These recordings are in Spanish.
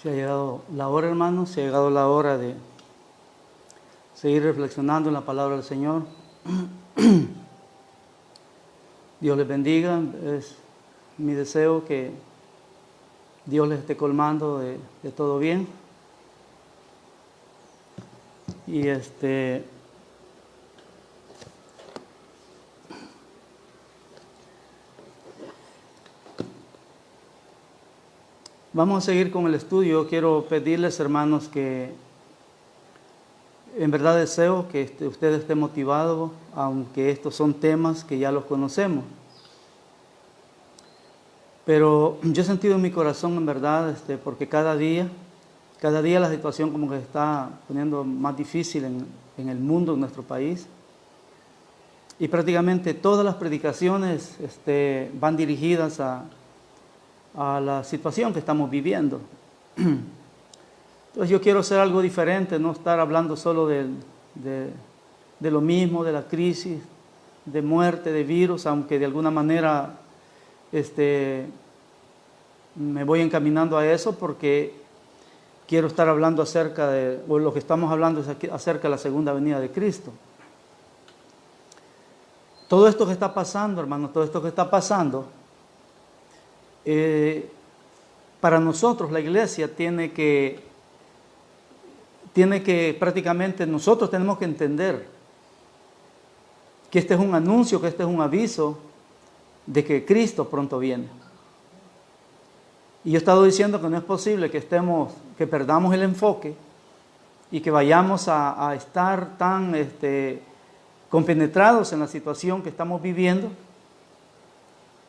Se ha llegado la hora, hermanos, se ha llegado la hora de seguir reflexionando en la palabra del Señor. Dios les bendiga. Es mi deseo que Dios les esté colmando de todo bien. Y vamos a seguir con el estudio. Quiero pedirles, hermanos, que en verdad deseo que usted esté motivado, aunque estos son temas que ya los conocemos. Pero yo he sentido en mi corazón, en verdad, porque cada día la situación como que se está poniendo más difícil en el mundo, en nuestro país. Y prácticamente todas las predicaciones van dirigidas a la situación que estamos viviendo. Entonces yo quiero hacer algo diferente, no estar hablando solo de lo mismo, de la crisis, de muerte, de virus, aunque de alguna manera me voy encaminando a eso porque quiero estar hablando acerca de, o lo que estamos hablando es acerca de la segunda venida de Cristo. Todo esto que está pasando, hermanos, todo esto que está pasando, para nosotros la iglesia tiene que prácticamente nosotros tenemos que entender que este es un anuncio, que este es un aviso de que Cristo pronto viene. Y yo he estado diciendo que no es posible que perdamos el enfoque y que vayamos a estar tan compenetrados en la situación que estamos viviendo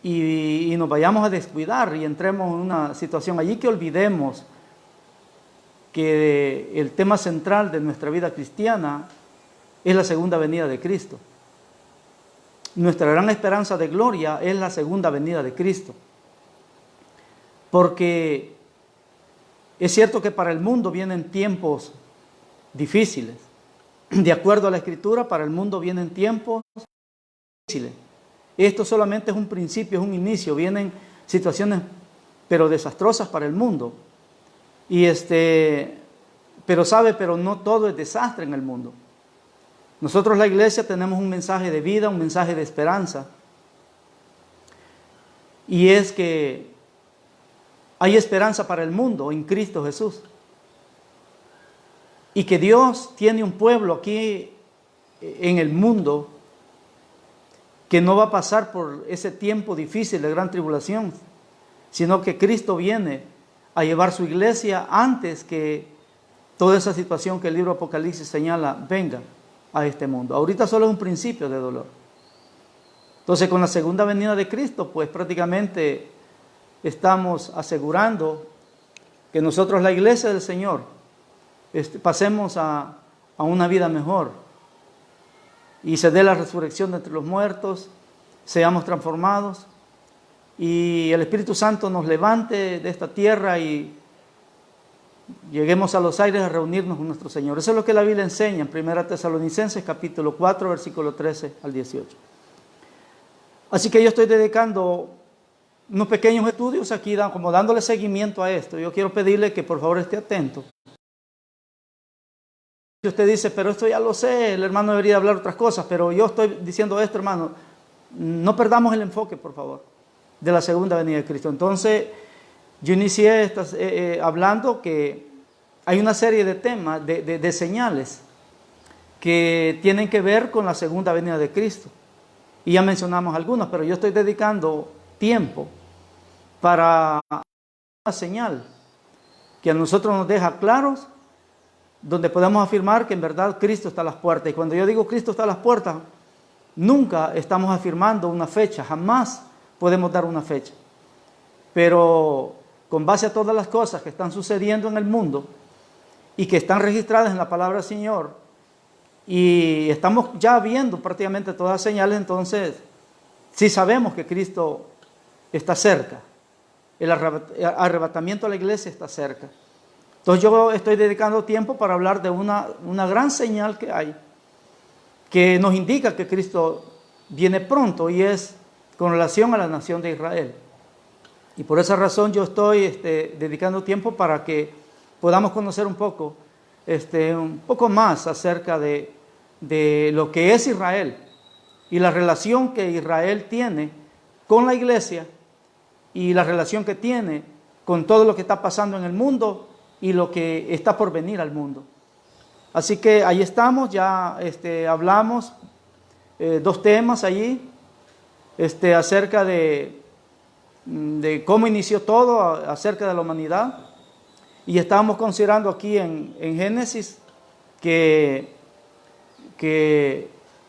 y nos vayamos a descuidar y entremos en una situación allí que olvidemos que el tema central de nuestra vida cristiana es la segunda venida de Cristo. Nuestra gran esperanza de gloria es la segunda venida de Cristo. Porque es cierto que para el mundo vienen tiempos difíciles. De acuerdo a la Escritura, para el mundo vienen tiempos difíciles. Esto solamente es un principio, es un inicio. Vienen situaciones, pero desastrosas para el mundo. Y pero no todo es desastre en el mundo. Nosotros la iglesia tenemos un mensaje de vida, un mensaje de esperanza. Y es que hay esperanza para el mundo en Cristo Jesús. Y que Dios tiene un pueblo aquí en el mundo que no va a pasar por ese tiempo difícil de gran tribulación, sino que Cristo viene a llevar su iglesia antes que toda esa situación que el libro Apocalipsis señala venga a este mundo. Ahorita solo es un principio de dolor. Entonces con la segunda venida de Cristo, pues prácticamente estamos asegurando que nosotros, la iglesia del Señor, pasemos a una vida mejor y se dé la resurrección de entre los muertos, seamos transformados y el Espíritu Santo nos levante de esta tierra y lleguemos a los aires a reunirnos con nuestro Señor. Eso es lo que la Biblia enseña en 1 Tesalonicenses capítulo 4, versículo 13 al 18. Así que yo estoy dedicando unos pequeños estudios aquí, como dándole seguimiento a esto. Yo quiero pedirle que por favor esté atento. Si usted dice, pero esto ya lo sé, el hermano debería hablar otras cosas, pero yo estoy diciendo esto, hermano, no perdamos el enfoque, por favor, de la segunda venida de Cristo. Entonces, yo inicié hablando que hay una serie de temas, de señales que tienen que ver con la segunda venida de Cristo. Y ya mencionamos algunas, pero yo estoy dedicando tiempo para una señal que a nosotros nos deja claros, donde podemos afirmar que en verdad Cristo está a las puertas. Y cuando yo digo Cristo está a las puertas, nunca estamos afirmando una fecha, jamás podemos dar una fecha. Pero con base a todas las cosas que están sucediendo en el mundo y que están registradas en la palabra del Señor, y estamos ya viendo prácticamente todas las señales, entonces sí sabemos que Cristo está cerca. El arrebatamiento a la iglesia está cerca. Entonces yo estoy dedicando tiempo para hablar de una gran señal que hay, que nos indica que Cristo viene pronto, y es con relación a la nación de Israel. Y por esa razón yo estoy dedicando tiempo para que podamos conocer un poco más acerca de lo que es Israel y la relación que Israel tiene con la iglesia y la relación que tiene con todo lo que está pasando en el mundo y lo que está por venir al mundo. Así que ahí estamos, ya hablamos 2 temas allí, acerca de cómo inició todo, acerca de la humanidad. Y estábamos considerando aquí en Génesis que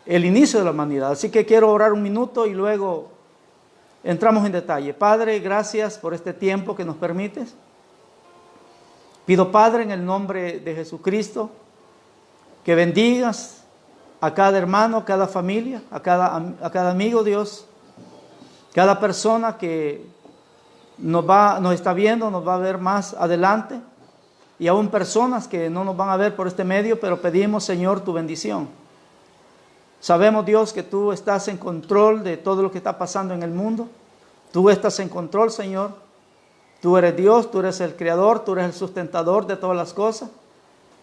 el inicio de la humanidad. Así que quiero orar un minuto y luego entramos en detalle. Padre, gracias por este tiempo que nos permites. Pido, Padre, en el nombre de Jesucristo, que bendigas a cada hermano, a cada familia, a cada amigo, Dios, cada persona que nos está viendo, nos va a ver más adelante, y aún personas que no nos van a ver por este medio, pero pedimos, Señor, tu bendición. Sabemos, Dios, que tú estás en control de todo lo que está pasando en el mundo. Tú estás en control, Señor. Tú eres Dios, tú eres el creador, tú eres el sustentador de todas las cosas.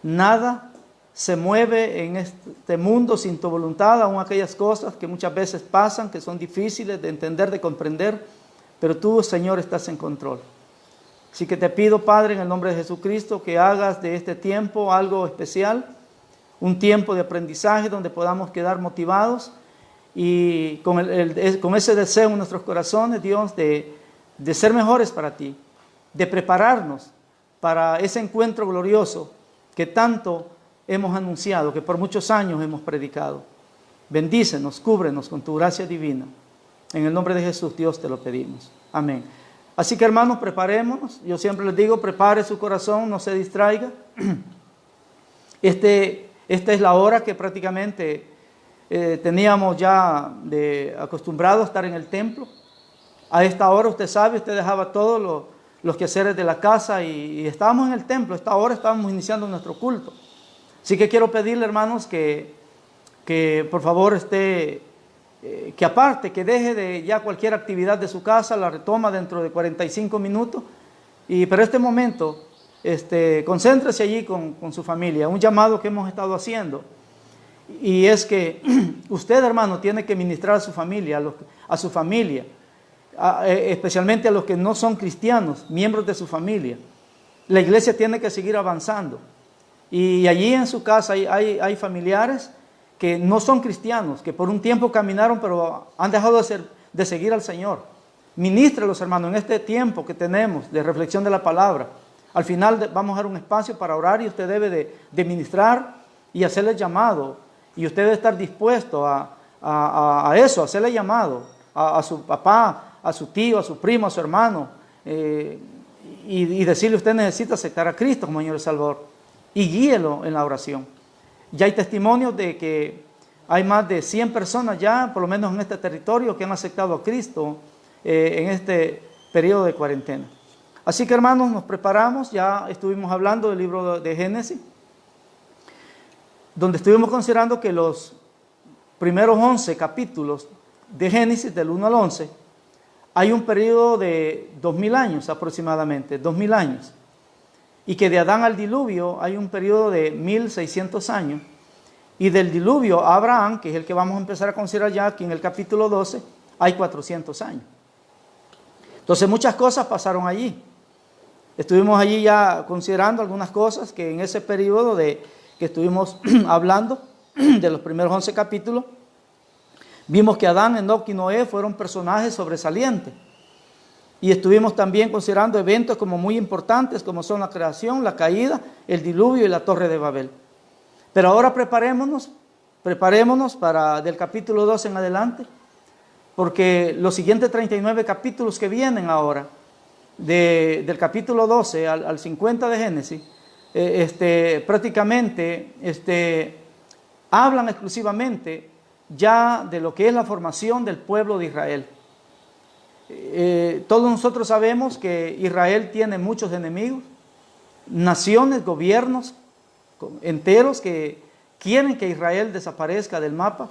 Nada se mueve en este mundo sin tu voluntad, aun aquellas cosas que muchas veces pasan, que son difíciles de entender, de comprender, pero tú, Señor, estás en control. Así que te pido, Padre, en el nombre de Jesucristo, que hagas de este tiempo algo especial, un tiempo de aprendizaje donde podamos quedar motivados y con ese deseo en nuestros corazones, Dios, de ser mejores para ti, de prepararnos para ese encuentro glorioso que tanto hemos anunciado, que por muchos años hemos predicado. Bendícenos, cúbrenos con tu gracia divina. En el nombre de Jesús, Dios, te lo pedimos. Amén. Así que, hermanos, preparémonos. Yo siempre les digo, prepare su corazón, no se distraiga. Esta es la hora que prácticamente teníamos ya acostumbrado a estar en el templo. A esta hora, usted sabe, usted dejaba todos los quehaceres de la casa y estábamos en el templo. A esta hora estábamos iniciando nuestro culto. Así que quiero pedirle, hermanos, que por favor que aparte, que deje de ya cualquier actividad de su casa, la retoma dentro de 45 minutos. Pero este momento, concéntrese allí con su familia. Un llamado que hemos estado haciendo. Y es que usted, hermano, tiene que ministrar a su familia, especialmente a los que no son cristianos, miembros de su familia. La iglesia tiene que seguir avanzando. Y allí en su casa hay familiares que no son cristianos, que por un tiempo caminaron, pero han dejado de seguir al Señor. Ministre los hermanos en este tiempo que tenemos de reflexión de la palabra. Al final vamos a dar un espacio para orar y usted debe de ministrar y hacerle llamado. Y usted debe estar dispuesto a eso, a hacerle llamado a su papá, a su tío, a su primo, a su hermano. Y decirle, usted necesita aceptar a Cristo como Señor y Salvador. Y guíelo en la oración. Ya hay testimonios de que hay más de 100 personas ya, por lo menos en este territorio, que han aceptado a Cristo en este periodo de cuarentena. Así que, hermanos, nos preparamos. Ya estuvimos hablando del libro de Génesis, donde estuvimos considerando que los primeros 11 capítulos de Génesis, del 1 al 11, hay un periodo de 2000 años aproximadamente, 2000 años. Y que de Adán al diluvio hay un periodo de 1600 años. Y del diluvio a Abraham, que es el que vamos a empezar a considerar ya aquí en el capítulo 12, hay 400 años. Entonces muchas cosas pasaron allí. Estuvimos allí ya considerando algunas cosas que en ese periodo que estuvimos hablando, de los primeros 11 capítulos, vimos que Adán, Enoc y Noé fueron personajes sobresalientes. Y estuvimos también considerando eventos como muy importantes, como son la creación, la caída, el diluvio y la torre de Babel. Pero ahora preparémonos para del capítulo 2 en adelante, porque los siguientes 39 capítulos que vienen ahora, del capítulo 12 al 50 de Génesis, prácticamente hablan exclusivamente ya de lo que es la formación del pueblo de Israel. Todos nosotros sabemos que Israel tiene muchos enemigos, naciones, gobiernos enteros que quieren que Israel desaparezca del mapa,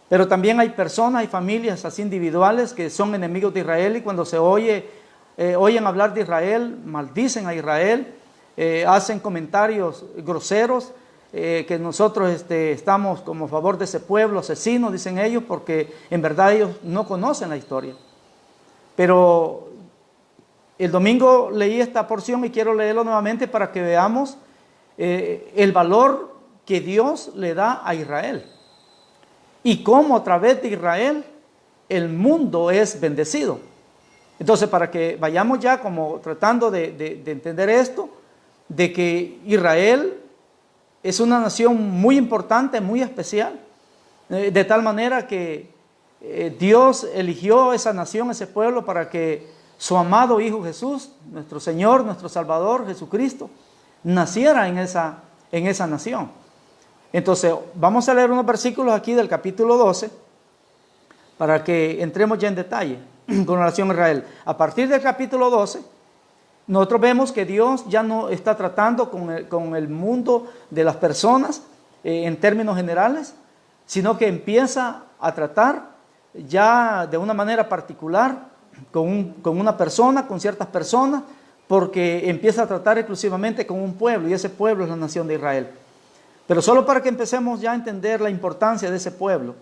pero también hay personas, hay familias así individuales que son enemigos de Israel y cuando se oyen hablar de Israel, maldicen a Israel, hacen comentarios groseros, que nosotros estamos como a favor de ese pueblo asesino, dicen ellos, porque en verdad ellos no conocen la historia. Pero el domingo leí esta porción y quiero leerlo nuevamente para que veamos el valor que Dios le da a Israel y cómo a través de Israel el mundo es bendecido. Entonces, para que vayamos ya como tratando de entender esto, de que Israel es una nación muy importante, muy especial, de tal manera que Dios eligió esa nación, ese pueblo, para que su amado Hijo Jesús, nuestro Señor, nuestro Salvador, Jesucristo, naciera en esa nación. Entonces, vamos a leer unos versículos aquí del capítulo 12, para que entremos ya en detalle con relación a Israel. A partir del capítulo 12, nosotros vemos que Dios ya no está tratando con el mundo de las personas en términos generales, sino que empieza a tratar ya de una manera particular con una persona, con ciertas personas, porque empieza a tratar exclusivamente con un pueblo, y ese pueblo es la nación de Israel. Pero solo para que empecemos ya a entender la importancia de ese pueblo,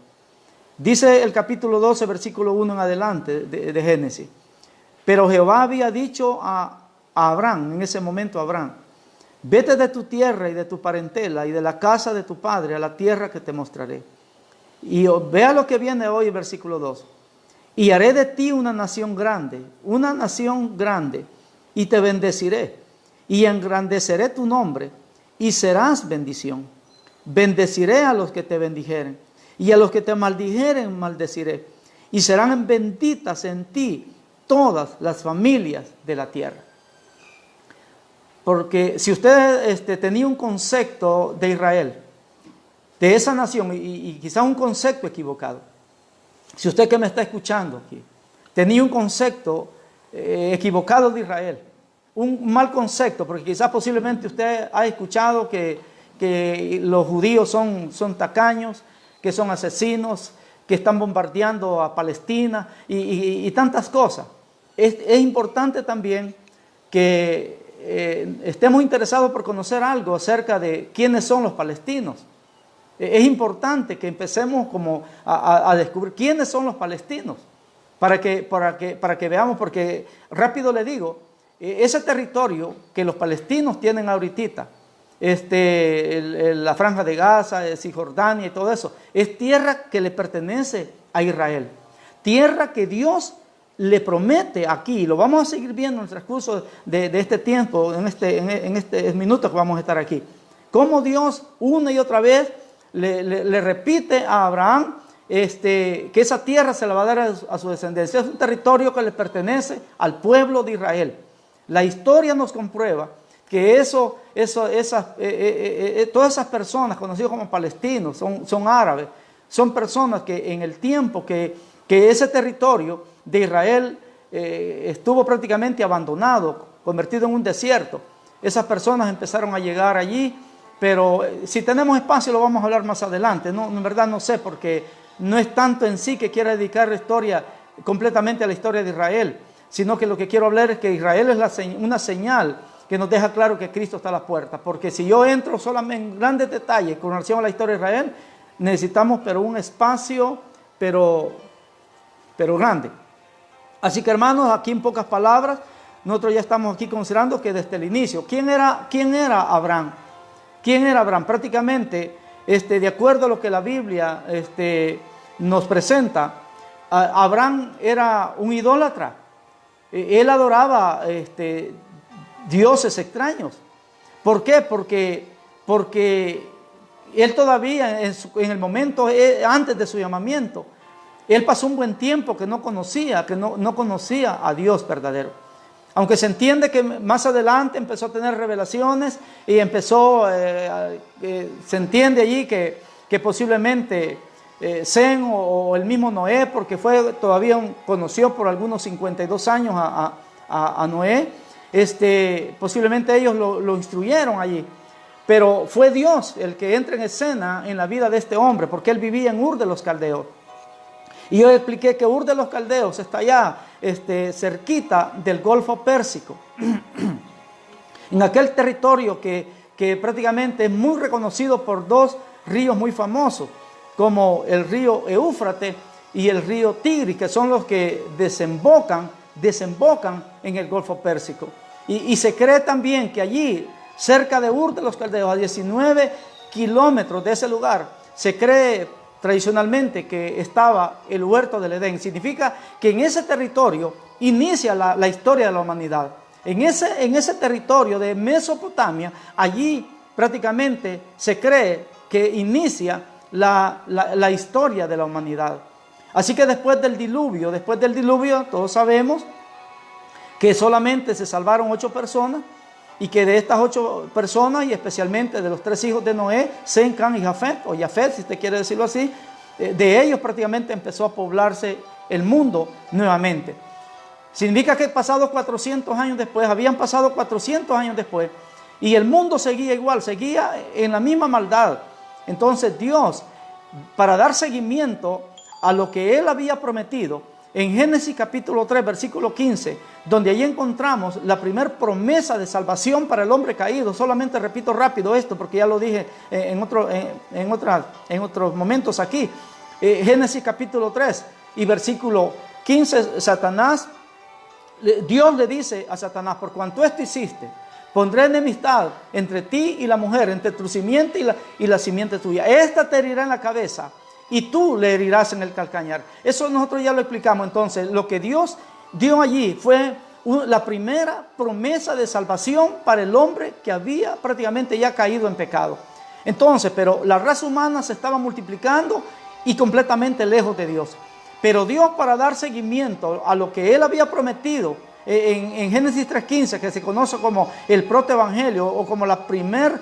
dice el capítulo 12, versículo 1 en adelante de Génesis: pero Jehová había dicho a Abraham, en ese momento a Abraham: vete de tu tierra y de tu parentela y de la casa de tu padre a la tierra que te mostraré. Y vea lo que viene hoy, el versículo 2: y haré de ti una nación grande, y te bendeciré, y engrandeceré tu nombre, y serás bendición. Bendeciré a los que te bendijeren, y a los que te maldijeren maldeciré, y serán benditas en ti todas las familias de la tierra. Porque si usted tenía un concepto de Israel, de esa nación, y quizás un concepto equivocado, si usted que me está escuchando aquí, tenía un concepto equivocado de Israel, un mal concepto, porque quizás posiblemente usted ha escuchado que los judíos son tacaños, que son asesinos, que están bombardeando a Palestina y tantas cosas. Es importante también que estemos interesados por conocer algo acerca de quiénes son los palestinos. Es importante que empecemos como a descubrir quiénes son los palestinos, para que veamos, porque rápido le digo, ese territorio que los palestinos tienen ahorita, la Franja de Gaza, Cisjordania y todo eso, es tierra que le pertenece a Israel, tierra que Dios le promete aquí. Lo vamos a seguir viendo en el transcurso de este tiempo, en este minuto que vamos a estar aquí, cómo Dios una y otra vez le repite a Abraham que esa tierra se la va a dar a su descendencia. Es un territorio que le pertenece al pueblo de Israel. La historia nos comprueba que todas esas personas conocidas como palestinos, son árabes, son personas que en el tiempo que ese territorio de Israel estuvo prácticamente abandonado, convertido en un desierto, esas personas empezaron a llegar allí. Pero si tenemos espacio lo vamos a hablar más adelante. No, en verdad no sé, porque no es tanto en sí que quiera dedicar la historia completamente a la historia de Israel, sino que lo que quiero hablar es que Israel es una señal que nos deja claro que Cristo está a la puerta. Porque si yo entro solamente en grandes detalles con relación a la historia de Israel, necesitamos un espacio, pero grande. Así que, hermanos, aquí en pocas palabras, nosotros ya estamos aquí considerando que desde el inicio, ¿quién era Abraham? ¿Quién era Abraham? Prácticamente, de acuerdo a lo que la Biblia nos presenta, Abraham era un idólatra. Él adoraba dioses extraños. ¿Por qué? Porque él todavía en el momento antes de su llamamiento, él pasó un buen tiempo que no conocía a Dios verdadero. Aunque se entiende que más adelante empezó a tener revelaciones y se entiende allí que posiblemente Sem o el mismo Noé, porque conoció por algunos 52 años a Noé, posiblemente ellos lo instruyeron allí. Pero fue Dios el que entra en escena en la vida de este hombre, porque él vivía en Ur de los Caldeos. Y yo expliqué que Ur de los Caldeos está allá cerquita del Golfo Pérsico. En aquel territorio que prácticamente es muy reconocido por dos ríos muy famosos, como el río Éufrates y el río Tigris, que son los que desembocan en el Golfo Pérsico. Y se cree también que allí, cerca de Ur de los Caldeos, a 19 kilómetros de ese lugar, se cree tradicionalmente que estaba el huerto del Edén. Significa que en ese territorio inicia la historia de la humanidad. En ese territorio de Mesopotamia, allí prácticamente se cree que inicia la historia de la humanidad. Así que después del diluvio, todos sabemos que solamente se salvaron 8 personas, y que de estas 8 personas, y especialmente de los 3 hijos de Noé, Sem, Cam y Jafet, o Jafet si usted quiere decirlo así, de ellos prácticamente empezó a poblarse el mundo nuevamente. Significa que pasados 400 años después, habían pasado 400 años después, y el mundo seguía igual, seguía en la misma maldad. Entonces Dios, para dar seguimiento a lo que Él había prometido, en Génesis capítulo 3, versículo 15, donde allí encontramos la primera promesa de salvación para el hombre caído. Solamente repito rápido esto, porque ya lo dije en otros momentos aquí. Génesis capítulo 3 y versículo 15, Dios le dice a Satanás: por cuanto esto hiciste, pondré enemistad entre ti y la mujer, entre tu simiente y la simiente tuya. Esta te herirá en la cabeza, y tú le herirás en el calcañar. Eso nosotros ya lo explicamos. Entonces, lo que Dios dio allí fue la primera promesa de salvación para el hombre que había prácticamente ya caído en pecado. Entonces, pero la raza humana se estaba multiplicando y completamente lejos de Dios. Pero Dios, para dar seguimiento a lo que Él había prometido en Génesis 3.15, que se conoce como el protoevangelio, o como la primer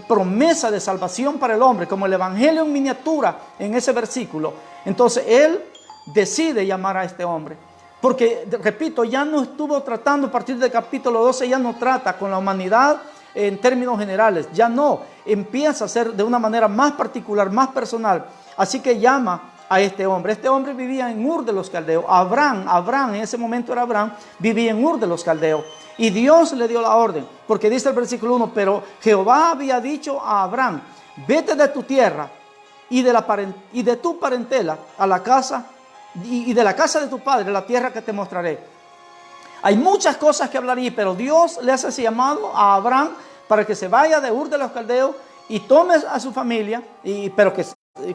promesa de salvación para el hombre, como el evangelio en miniatura en ese versículo. Entonces Él decide llamar a este hombre, porque, repito, ya no estuvo tratando a partir del capítulo 12, ya no trata con la humanidad en términos generales, ya no, empieza a ser de una manera más particular, más personal. Así que llama a este hombre. Este hombre vivía en Ur de los Caldeos. Abraham, en ese momento era Abraham, vivía en Ur de los Caldeos. Y Dios le dio la orden, porque dice el versículo 1, pero Jehová había dicho a Abraham: vete de tu tierra y de tu parentela a la casa, y de la casa de tu padre, la tierra que te mostraré. Hay muchas cosas que hablar ahí, pero Dios le hace ese llamado a Abraham para que se vaya de Ur de los Caldeos y tome a su familia,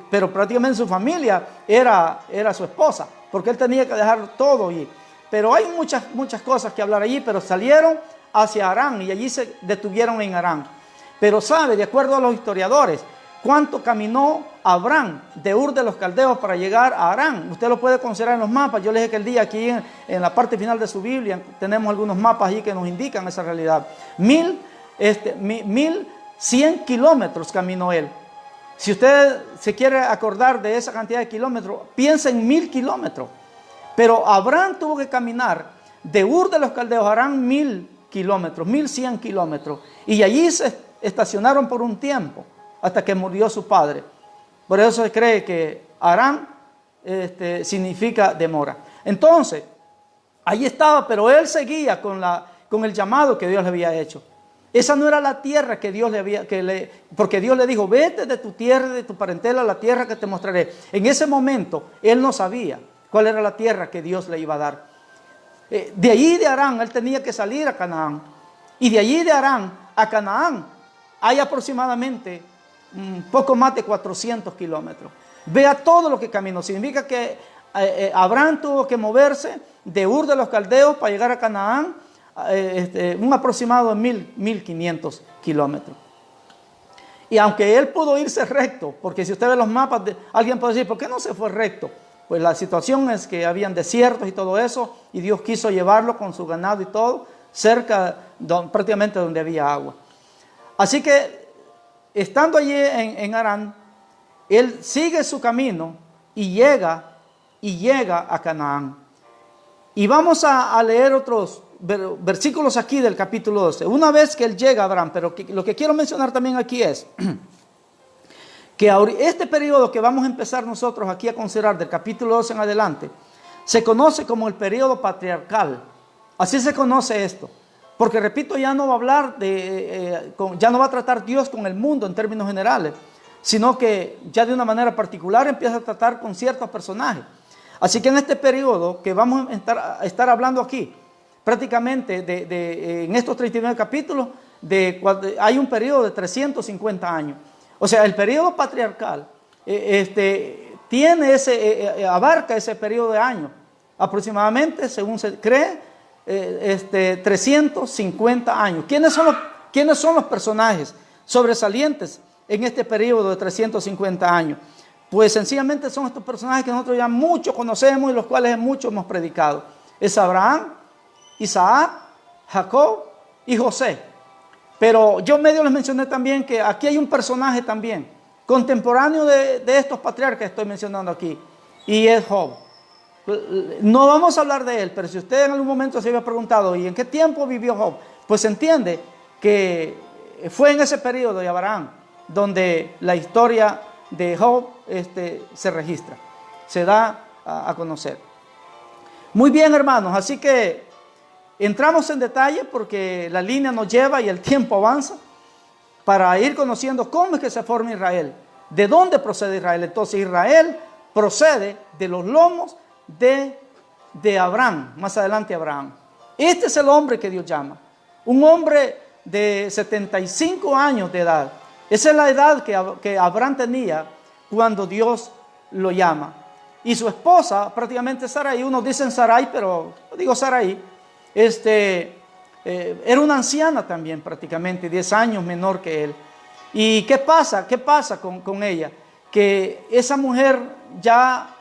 pero prácticamente su familia era su esposa, porque él tenía que dejar todo. Pero hay muchas cosas que hablar allí, pero salieron hacia Harán y allí se detuvieron en Harán. Pero sabe, de acuerdo a los historiadores, cuánto caminó Abraham de Ur de los Caldeos para llegar a Harán. Usted lo puede considerar en los mapas. Yo les dije que el día aquí en la parte final de su Biblia tenemos algunos mapas allí que nos indican esa realidad. 1100 kilómetros caminó él. Si usted se quiere acordar de esa cantidad de kilómetros, piensa en 1000 kilómetros. Pero Abraham tuvo que caminar de Ur de los Caldeos a Harán 1000 kilómetros, 1100 kilómetros. Y allí se estacionaron por un tiempo, hasta que murió su padre. Por eso se cree que Harán significa demora. Entonces, allí estaba, pero él seguía con el llamado que Dios le había hecho. Esa no era la tierra que Dios porque Dios le dijo: vete de tu tierra, de tu parentela, a la tierra que te mostraré. En ese momento, él no sabía cuál era la tierra que Dios le iba a dar. De allí de Harán, él tenía que salir a Canaán. Y de allí de Harán a Canaán hay aproximadamente poco más de 400 kilómetros. Vea todo lo que caminó. Significa que Abraham tuvo que moverse de Ur de los Caldeos para llegar a Canaán, un aproximado de 1500 kilómetros. Y aunque él pudo irse recto, porque si usted ve los mapas, alguien puede decir: ¿por qué no se fue recto? Pues la situación es que habían desiertos y todo eso, y Dios quiso llevarlo con su ganado y todo, cerca, prácticamente donde había agua. Así que, estando allí en Harán, él sigue su camino y llega a Canaán. Y vamos a leer otros versículos aquí del capítulo 12. Una vez que él llega a Abraham, pero lo que quiero mencionar también aquí es que este periodo que vamos a empezar nosotros aquí a considerar del capítulo 12 en adelante, se conoce como el periodo patriarcal. Así se conoce esto. Porque repito, ya no va a hablar ya no va a tratar Dios con el mundo en términos generales, sino que ya de una manera particular empieza a tratar con ciertos personajes. Así que en este periodo que vamos a estar hablando aquí, prácticamente en estos 39 capítulos, hay un periodo de 350 años. O sea, el periodo patriarcal abarca ese periodo de años, aproximadamente, según se cree, 350 años. ¿Quiénes son los personajes sobresalientes en este periodo de 350 años? Pues sencillamente son estos personajes que nosotros ya mucho conocemos y los cuales mucho hemos predicado. Es Abraham, Isaac, Jacob y José. Pero yo medio les mencioné también que aquí hay un personaje también, contemporáneo de estos patriarcas que estoy mencionando aquí, y es Job. No vamos a hablar de él, pero si usted en algún momento se había preguntado, ¿y en qué tiempo vivió Job? Pues se entiende que fue en ese periodo de Abraham donde la historia de Job se registra, se da a conocer. Muy bien, hermanos, así que entramos en detalle porque la línea nos lleva y el tiempo avanza para ir conociendo cómo es que se forma Israel, de dónde procede Israel. Entonces Israel procede de los lomos de Abraham, más adelante Abraham. Este es el hombre que Dios llama, un hombre de 75 años de edad. Esa es la edad que Abraham tenía cuando Dios lo llama. Y su esposa, prácticamente Sarai, unos dicen Sarai, pero digo Sarai, era una anciana también, prácticamente 10 años menor que él. ¿Y qué pasa? ¿Qué pasa con ella? Que esa mujer ya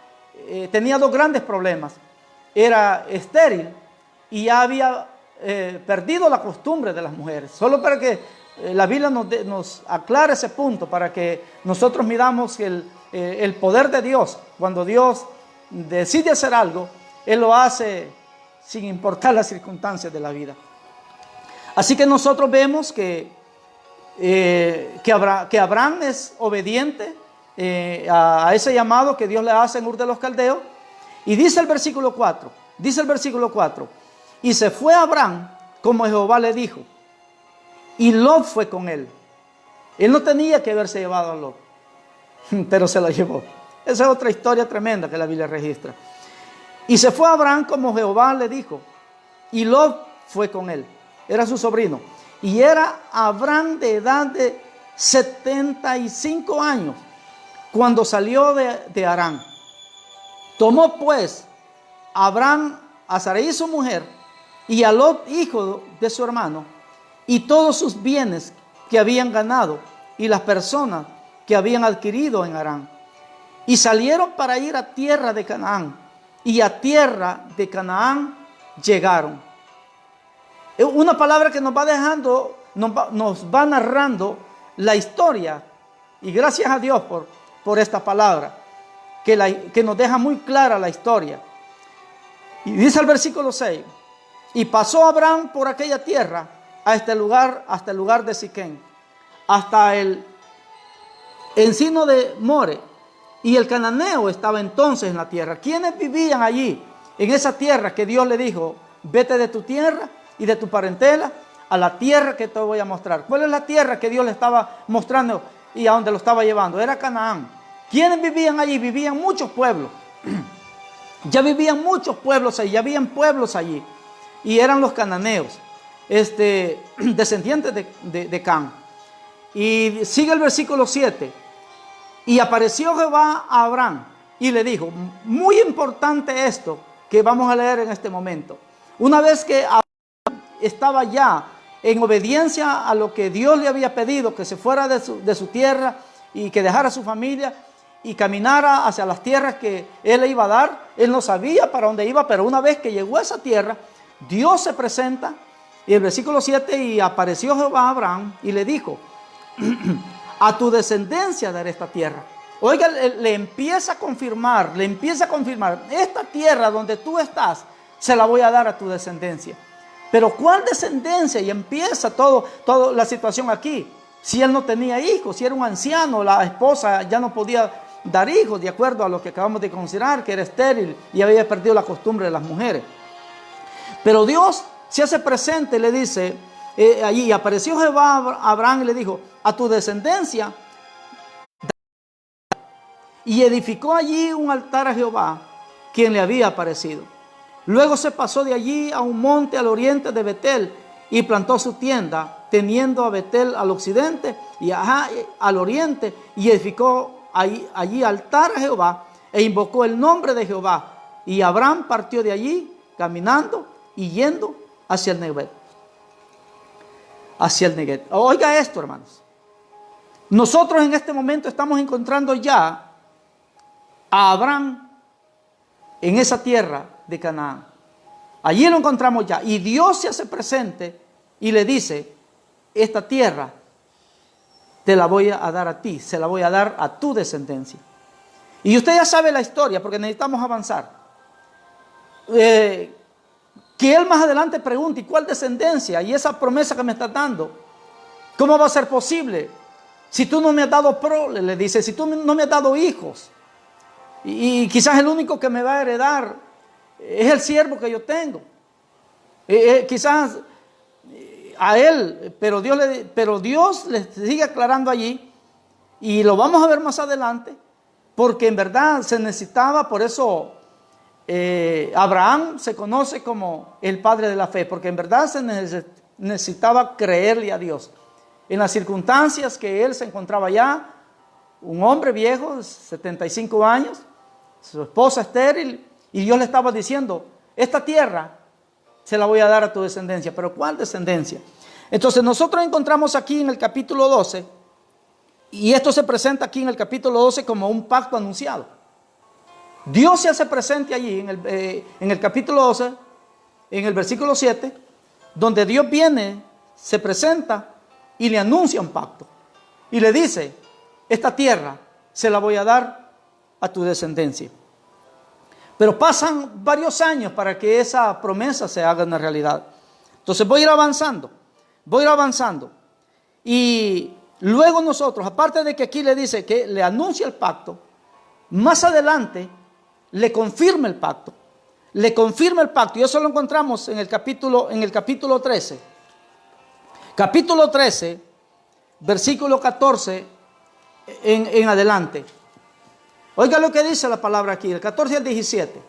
tenía dos grandes problemas. Era estéril y ya había perdido la costumbre de las mujeres. Solo para que la Biblia nos aclare ese punto, para que nosotros miramos el poder de Dios. Cuando Dios decide hacer algo, Él lo hace sin importar las circunstancias de la vida. Así que nosotros vemos que Abraham es obediente a ese llamado que Dios le hace en Ur de los Caldeos. Y dice el versículo 4, y se fue Abraham como Jehová le dijo, y Lot fue con él. Él no tenía que haberse llevado a Lot, pero se lo llevó. Esa es otra historia tremenda que la Biblia registra. Y se fue Abraham como Jehová le dijo, y Lot fue con él. Era su sobrino. Y era Abraham de edad de 75 años cuando salió de Harán. Tomó pues Abraham a Sarai su mujer y a Lot hijo de su hermano y todos sus bienes que habían ganado y las personas que habían adquirido en Harán. Y salieron para ir a tierra de Canaán, y a tierra de Canaán llegaron. Una palabra que nos va dejando, nos va narrando la historia, y gracias a Dios por esta palabra, que nos deja muy clara la historia. Y dice el versículo 6, y pasó Abraham por aquella tierra hasta el lugar de Siquén, hasta el encino de More, y el cananeo estaba entonces en la tierra. ¿Quiénes vivían allí, en esa tierra que Dios le dijo, vete de tu tierra y de tu parentela a la tierra que te voy a mostrar? ¿Cuál es la tierra que Dios le estaba mostrando y a dónde lo estaba llevando? Era Canaán. ¿Quiénes vivían allí? Vivían muchos pueblos. Ya vivían muchos pueblos allí, ya habían pueblos allí. Y eran los cananeos, descendientes de Can. Y sigue el versículo 7. Y apareció Jehová a Abraham y le dijo, muy importante esto que vamos a leer en este momento. Una vez que Abraham estaba ya en obediencia a lo que Dios le había pedido, que se fuera de su tierra y que dejara su familia y caminara hacia las tierras que él le iba a dar. Él no sabía para dónde iba, pero una vez que llegó a esa tierra, Dios se presenta. Y el versículo 7, y apareció Jehová a Abraham y le dijo, a tu descendencia daré esta tierra. Oiga, le empieza a confirmar, esta tierra donde tú estás, se la voy a dar a tu descendencia. Pero ¿cuál descendencia? Y empieza toda la situación aquí. Si él no tenía hijos, si era un anciano, la esposa ya no podía dar hijos, de acuerdo a lo que acabamos de considerar, que era estéril y había perdido la costumbre de las mujeres. Pero Dios se hace presente, le dice, allí apareció Jehová a Abraham y le dijo, a tu descendencia, y edificó allí un altar a Jehová, quien le había aparecido. Luego se pasó de allí a un monte al oriente de Betel y plantó su tienda, teniendo a Betel al occidente y al oriente, y edificó allí altar a Jehová e invocó el nombre de Jehová. Y Abraham partió de allí caminando y yendo hacia el Negev. Hacia el Negev. Oiga esto, hermanos. Nosotros en este momento estamos encontrando ya a Abraham en esa tierra de Canaán. Allí lo encontramos ya. Y Dios se hace presente y le dice, esta tierra te la voy a dar a ti, se la voy a dar a tu descendencia. Y usted ya sabe la historia porque necesitamos avanzar. Que él más adelante pregunte, ¿y cuál descendencia? Y esa promesa que me estás dando, ¿cómo va a ser posible? Si tú no me has dado prole, le dice, si tú no me has dado hijos. Y quizás el único que me va a heredar es el siervo que yo tengo. Quizás a él, pero Dios le sigue aclarando allí, y lo vamos a ver más adelante, porque en verdad se necesitaba, por eso Abraham se conoce como el padre de la fe, porque en verdad se necesitaba creerle a Dios. En las circunstancias que él se encontraba ya, un hombre viejo, 75 años, su esposa estéril, y Dios le estaba diciendo, esta tierra se la voy a dar a tu descendencia. ¿Pero cuál descendencia? Entonces nosotros encontramos aquí en el capítulo 12, y esto se presenta aquí en el capítulo 12 como un pacto anunciado. Dios se hace presente allí en el capítulo 12, en el versículo 7, donde Dios viene, se presenta y le anuncia un pacto. Y le dice, esta tierra se la voy a dar a tu descendencia. Pero pasan varios años para que esa promesa se haga una realidad. Entonces voy a ir avanzando. Y luego nosotros, aparte de que aquí le dice que le anuncia el pacto, más adelante le confirma el pacto. Le confirma el pacto. Y eso lo encontramos en el capítulo 13. Capítulo 13, versículo 14 en adelante. Oiga lo que dice la palabra aquí, el 14 al 17.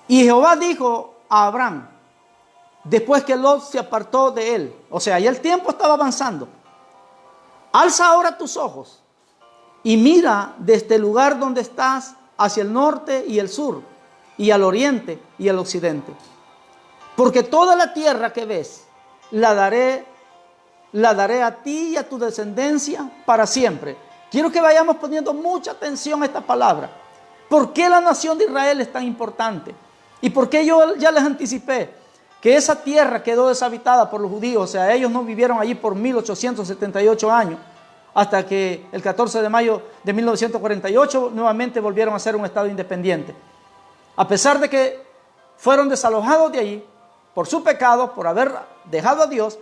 Y Jehová dijo a Abraham, después que Lot se apartó de él, o sea, ya el tiempo estaba avanzando, alza ahora tus ojos y mira desde el lugar donde estás hacia el norte y el sur, y al oriente y al occidente. Porque toda la tierra que ves, la daré a ti y a tu descendencia para siempre. Quiero que vayamos poniendo mucha atención a esta palabra. ¿Por qué la nación de Israel es tan importante? ¿Y por qué yo ya les anticipé que esa tierra quedó deshabitada por los judíos? O sea, ellos no vivieron allí por 1878 años, hasta que el 14 de mayo de 1948 nuevamente volvieron a ser un estado independiente. A pesar de que fueron desalojados de allí por su pecado, por haber dejado a Dios,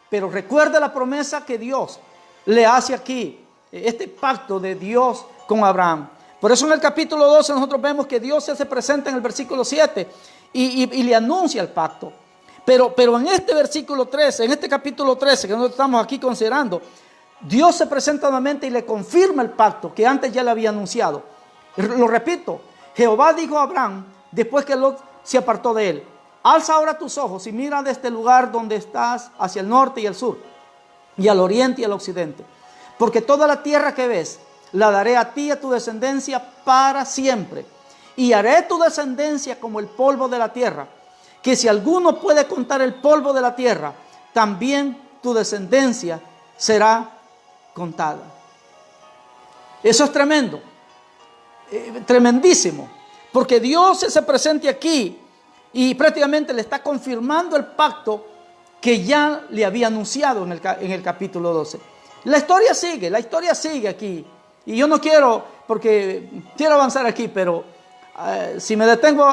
pero recuerda la promesa que Dios le hace aquí, este pacto de Dios con Abraham. Por eso en el capítulo 12 nosotros vemos que Dios se hace presente en el versículo 7 y le anuncia el pacto. Pero en este versículo 13, en este capítulo 13 que nosotros estamos aquí considerando, Dios se presenta nuevamente y le confirma el pacto que antes ya le había anunciado. Lo repito, Jehová dijo a Abraham, después que Lot se apartó de él, alza ahora tus ojos y mira de este lugar donde estás hacia el norte y el sur, y al oriente y al occidente. Porque toda la tierra que ves, la daré a ti y a tu descendencia para siempre. Y haré tu descendencia como el polvo de la tierra, que si alguno puede contar el polvo de la tierra, también tu descendencia será contada. Eso es tremendo, tremendísimo, porque Dios se presente aquí y prácticamente le está confirmando el pacto que ya le había anunciado en el capítulo 12. La historia sigue aquí. Y yo no quiero, porque quiero avanzar aquí, pero si me detengo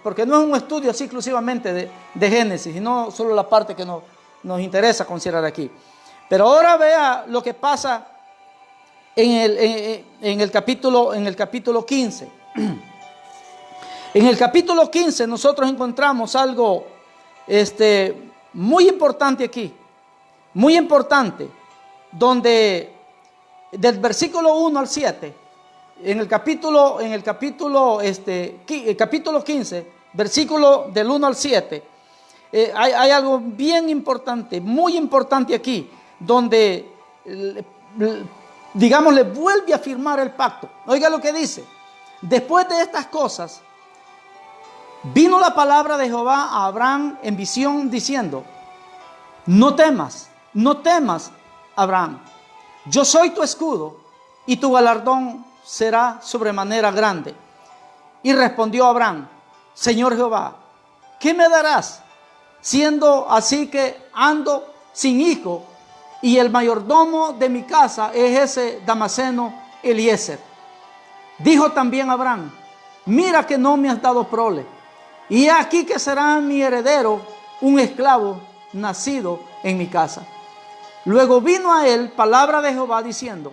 porque no es un estudio así exclusivamente de Génesis, sino solo la parte que nos interesa considerar aquí. Pero ahora vea lo que pasa en el capítulo 15. En el capítulo 15 nosotros encontramos algo muy importante aquí, muy importante, donde del versículo 1 al 7, en el capítulo 15, versículo del 1 al 7, hay algo bien importante, muy importante aquí, donde, digamos, le vuelve a afirmar el pacto. Oiga lo que dice: después de estas cosas, vino la palabra de Jehová a Abraham en visión diciendo: no temas, Abraham, yo soy tu escudo y tu galardón será sobremanera grande. Y respondió Abraham: Señor Jehová, ¿qué me darás, siendo así que ando sin hijo y el mayordomo de mi casa es ese Damaseno Eliezer? Dijo también Abraham: mira que no me has dado prole, y he aquí que será mi heredero un esclavo nacido en mi casa. Luego vino a él palabra de Jehová diciendo: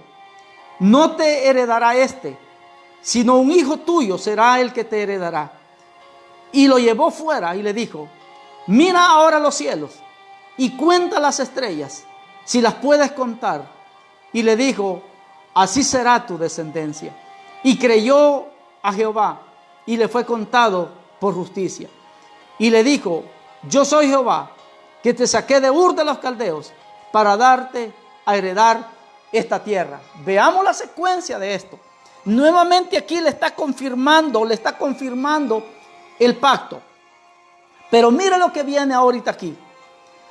no te heredará sino un hijo tuyo será el que te heredará. Y lo llevó fuera y le dijo: mira ahora los cielos y cuenta las estrellas, si las puedes contar. Y le dijo: así será tu descendencia. Y creyó a Jehová y le fue contado por justicia. Y le dijo: yo soy Jehová, que te saqué de Ur de los Caldeos para darte a heredar esta tierra. Veamos la secuencia de esto. Nuevamente aquí le está confirmando el pacto. Pero mire lo que viene ahorita aquí.